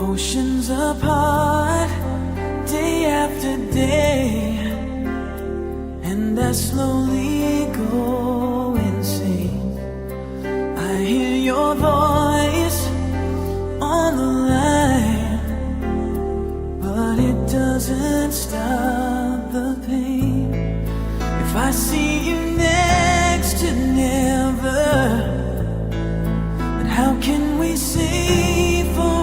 Oceans apart, day after day, and I slowly go insane. I hear your voice on the line, but it doesn't stop the pain. If I see you next to never, then how can we say forever?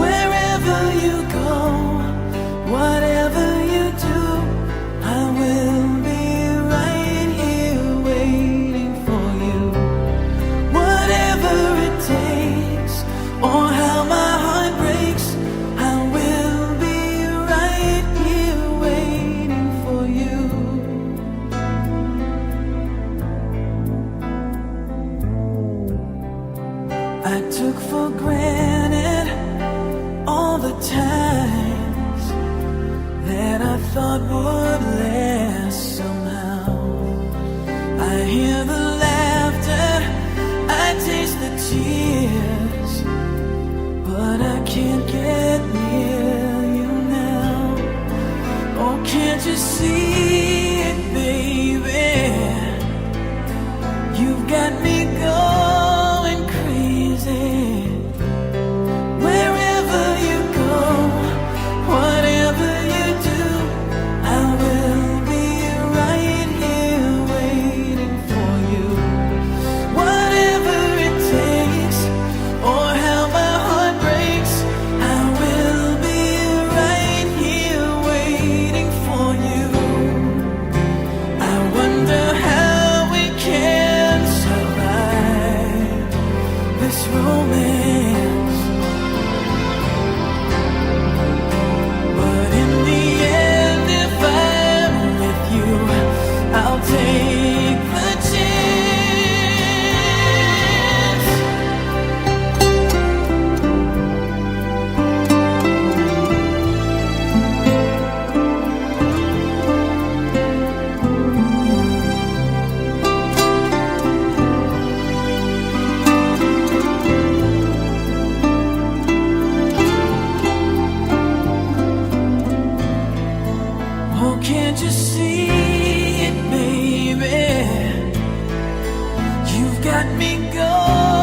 Wherever you go, whatever you do, I will be right here waiting for you. Whatever it takes, or how my heart breaks, I will be right here waiting for you. I took for granted all the times that I thought would last somehow. I hear the laughter, I taste the tears, but I can't get near you now. Oh, can't you see it, baby? You've got me going crazy. Wherever you go, whatever you do, I will be right here waiting for you. Whatever it takes, or how my heart breaks, I will be right here waiting for you. I wonder how we can survive this romance, but in the end, if I'm with you, I'll take the chance. Oh, can't you see it, baby? You've got me going